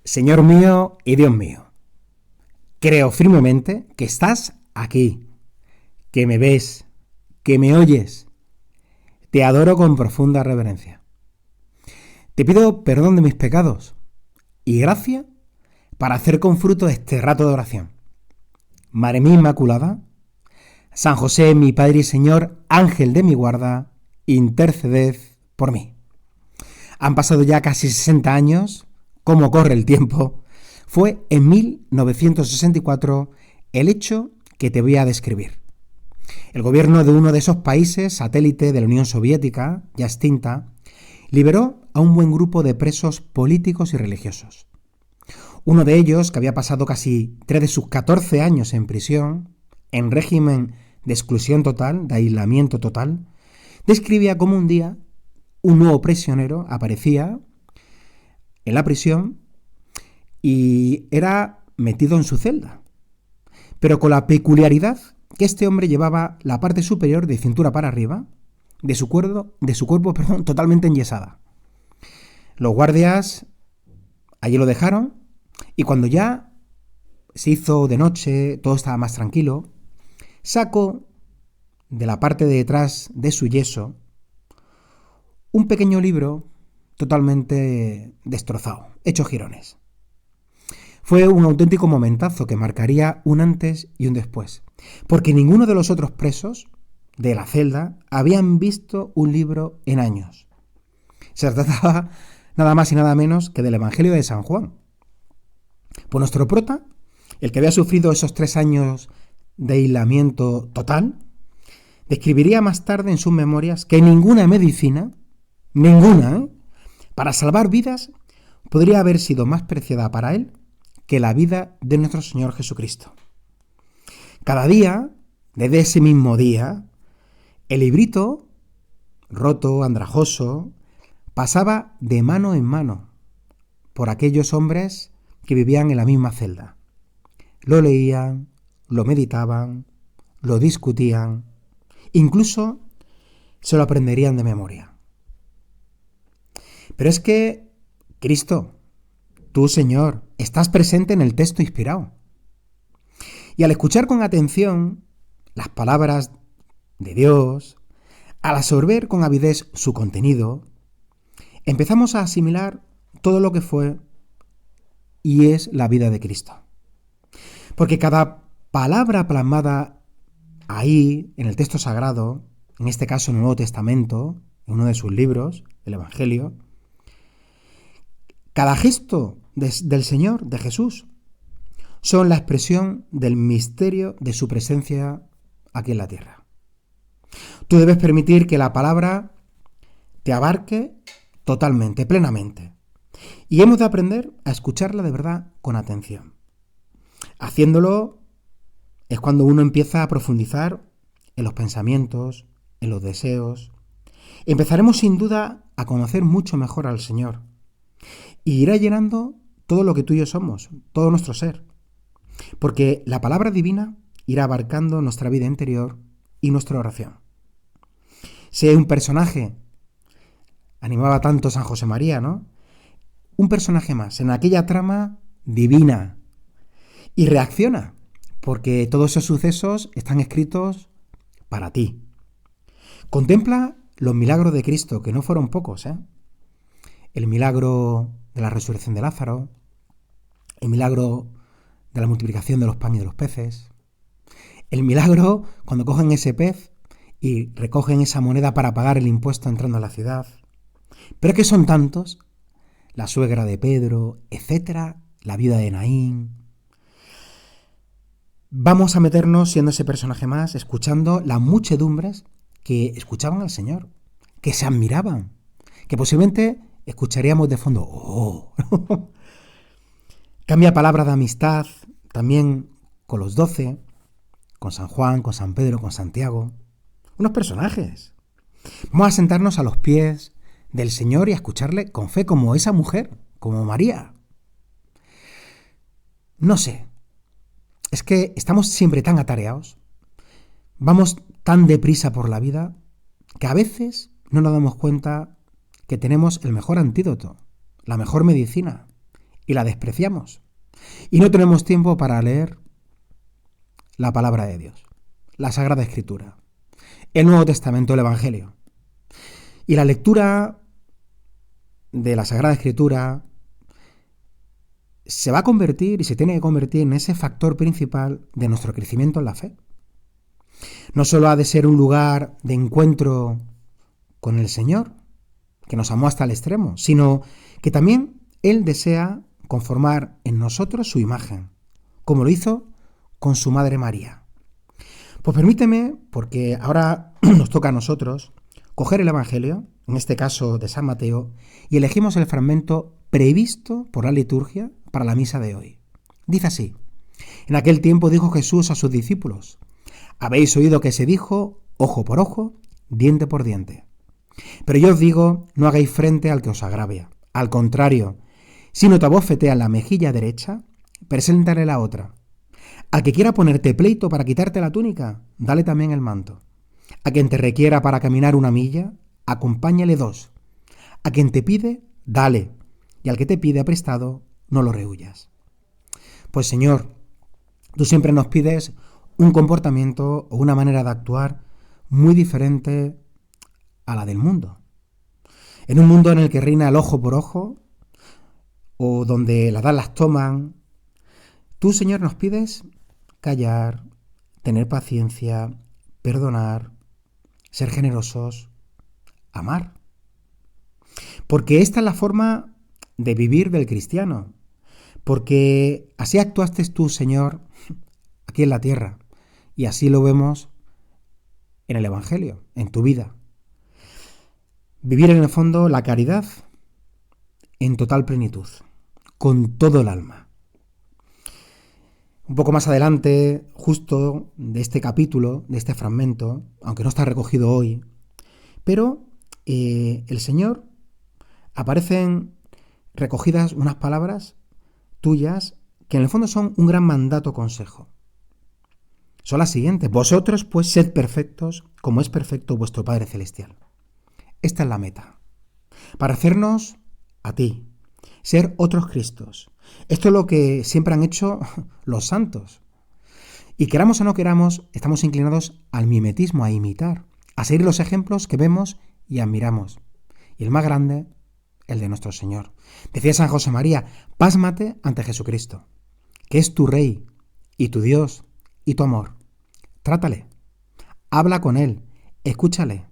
Señor mío y Dios mío, creo firmemente que estás aquí, que me ves, que me oyes. Te adoro con profunda reverencia. Te pido perdón de mis pecados y gracia para hacer con fruto este rato de oración. Madre mía Inmaculada, San José, mi Padre y Señor, ángel de mi guarda, interceded por mí. Han pasado ya casi 60 años, cómo corre el tiempo. Fue en 1964 el hecho que te voy a describir. El gobierno de uno de esos países, satélite de la Unión Soviética, ya extinta, liberó a un buen grupo de presos políticos y religiosos. Uno de ellos, que había pasado casi 3 de sus 14 años en prisión, en régimen de exclusión total, de aislamiento total, describía cómo un día un nuevo prisionero aparecía en la prisión y era metido en su celda, pero con la peculiaridad que este hombre llevaba la parte superior de cintura para arriba de su cuerpo, totalmente enyesada. Los guardias allí lo dejaron y cuando ya se hizo de noche, todo estaba más tranquilo, sacó de la parte de detrás de su yeso un pequeño libro totalmente destrozado, hecho jirones. Fue un auténtico momentazo que marcaría un antes y un después, porque ninguno de los otros presos de la celda habían visto un libro en años. Se trataba nada más y nada menos que del Evangelio de San Juan. Pues nuestro prota, el que había sufrido esos 3 años de aislamiento total, describiría más tarde en sus memorias que ninguna medicina, para salvar vidas, podría haber sido más preciada para él que la vida de nuestro Señor Jesucristo. Cada día, desde ese mismo día, el librito, roto, andrajoso, pasaba de mano en mano por aquellos hombres que vivían en la misma celda. Lo leían, lo meditaban, lo discutían, incluso se lo aprenderían de memoria. Pero es que Cristo, tú, Señor, estás presente en el texto inspirado. Y al escuchar con atención las palabras de Dios, al absorber con avidez su contenido, empezamos a asimilar todo lo que fue y es la vida de Cristo. Porque cada palabra plasmada ahí, en el texto sagrado, en este caso en el Nuevo Testamento, en uno de sus libros, el Evangelio, cada gesto del Señor, de Jesús, son la expresión del misterio de su presencia aquí en la tierra. Tú debes permitir que la palabra te abarque totalmente, plenamente. Y hemos de aprender a escucharla de verdad con atención. Haciéndolo es cuando uno empieza a profundizar en los pensamientos, en los deseos. Empezaremos sin duda a conocer mucho mejor al Señor. Y irá llenando todo lo que tú y yo somos, todo nuestro ser. Porque la palabra divina irá abarcando nuestra vida interior y nuestra oración. Si hay un personaje, animaba tanto San José María, ¿no? Un personaje más en aquella trama divina. Y reacciona, porque todos esos sucesos están escritos para ti. Contempla los milagros de Cristo, que no fueron pocos, ¿eh? El milagro de la resurrección de Lázaro, el milagro de la multiplicación de los panes y de los peces, el milagro cuando cogen ese pez y recogen esa moneda para pagar el impuesto entrando a la ciudad. Pero es que son tantos, la suegra de Pedro, etcétera, la viuda de Naín. Vamos a meternos, siendo ese personaje más, escuchando las muchedumbres que escuchaban al Señor, que se admiraban, que posiblemente escucharíamos de fondo, ¡oh! Cambia palabras de amistad también con los 12, con San Juan, con San Pedro, con Santiago. Unos personajes. Vamos a sentarnos a los pies del Señor y a escucharle con fe como esa mujer, como María. No sé, es que estamos siempre tan atareados, vamos tan deprisa por la vida, que a veces no nos damos cuenta que tenemos el mejor antídoto, la mejor medicina, y la despreciamos. Y no tenemos tiempo para leer la palabra de Dios, la Sagrada Escritura, el Nuevo Testamento, el Evangelio. Y la lectura de la Sagrada Escritura se va a convertir y se tiene que convertir en ese factor principal de nuestro crecimiento en la fe. No solo ha de ser un lugar de encuentro con el Señor, que nos amó hasta el extremo, sino que también Él desea conformar en nosotros su imagen, como lo hizo con su Madre María. Pues permíteme, porque ahora nos toca a nosotros, coger el Evangelio, en este caso de San Mateo, y elegimos el fragmento previsto por la liturgia para la misa de hoy. Dice así: en aquel tiempo dijo Jesús a sus discípulos: habéis oído que se dijo ojo por ojo, diente por diente. Pero yo os digo, no hagáis frente al que os agravia. Al contrario, si no te abofetea en la mejilla derecha, preséntale la otra. Al que quiera ponerte pleito para quitarte la túnica, dale también el manto. A quien te requiera para caminar 1 milla, acompáñale 2. A quien te pide, dale. Y al que te pide prestado, no lo rehuyas. Pues Señor, tú siempre nos pides un comportamiento o una manera de actuar muy diferente a la del mundo. En un mundo en el que reina el ojo por ojo, o donde las las toman, tú, Señor, nos pides callar, tener paciencia, perdonar, ser generosos, amar. Porque esta es la forma de vivir del cristiano. Porque así actuaste tú, Señor, aquí en la tierra. Y así lo vemos en el Evangelio, en tu vida. Vivir en el fondo la caridad en total plenitud, con todo el alma. Un poco más adelante, justo de este capítulo, de este fragmento, aunque no está recogido hoy, pero el Señor, aparecen recogidas unas palabras tuyas que en el fondo son un gran mandato consejo. Son las siguientes: vosotros pues sed perfectos como es perfecto vuestro Padre Celestial. Esta es la meta, parecernos a ti, ser otros Cristos. Esto es lo que siempre han hecho los santos. Y queramos o no queramos, estamos inclinados al mimetismo, a imitar, a seguir los ejemplos que vemos y admiramos. Y el más grande, el de nuestro Señor. Decía San José María: pásmate ante Jesucristo, que es tu Rey y tu Dios y tu amor. Trátale, habla con Él, escúchale,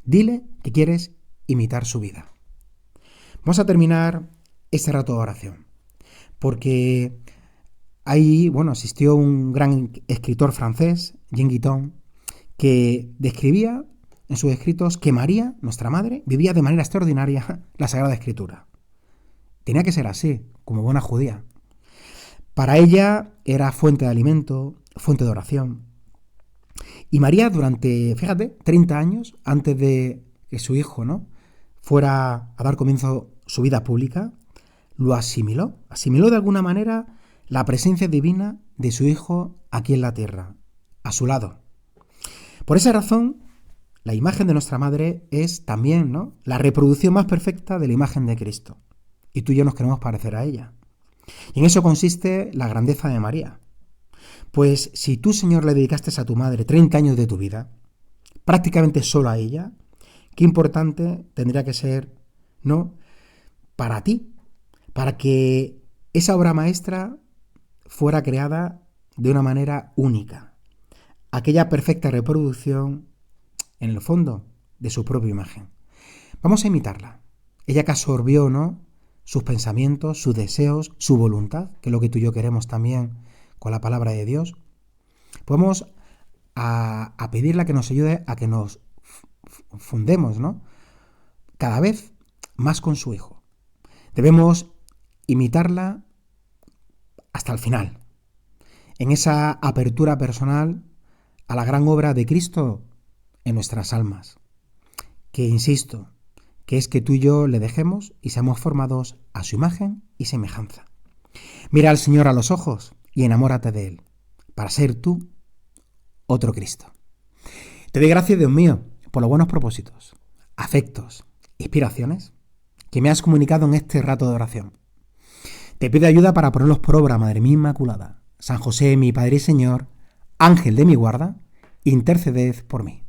dile que quieres imitar su vida. Vamos a terminar este rato de oración, porque ahí, asistió un gran escritor francés, Jean Guiton, que describía en sus escritos que María, nuestra madre, vivía de manera extraordinaria la Sagrada Escritura. Tenía que ser así, como buena judía. Para ella era fuente de alimento, fuente de oración. Y María, durante, 30 años, antes de que su hijo, fuera a dar comienzo su vida pública, lo asimiló de alguna manera la presencia divina de su hijo aquí en la tierra, a su lado. Por esa razón, la imagen de nuestra madre es también, la reproducción más perfecta de la imagen de Cristo. Y tú y yo nos queremos parecer a ella. Y en eso consiste la grandeza de María. Pues si tú, Señor, le dedicaste a tu madre 30 años de tu vida, prácticamente solo a ella, qué importante tendría que ser, para ti, para que esa obra maestra fuera creada de una manera única. Aquella perfecta reproducción, en el fondo, de su propia imagen. Vamos a imitarla. Ella que absorbió, sus pensamientos, sus deseos, su voluntad, que es lo que tú y yo queremos también con la palabra de Dios. Podemos a pedirle que nos ayude a que nos fundemos, cada vez más con su Hijo. Debemos imitarla hasta el final, en esa apertura personal a la gran obra de Cristo en nuestras almas, que insisto, que es que tú y yo le dejemos y seamos formados a su imagen y semejanza. Mira al Señor a los ojos y enamórate de Él, para ser tú otro Cristo. Te doy gracias, Dios mío, por los buenos propósitos, afectos, inspiraciones que me has comunicado en este rato de oración. Te pido ayuda para ponerlos por obra, Madre mía Inmaculada. San José, mi Padre y Señor, Ángel de mi guarda, interceded por mí.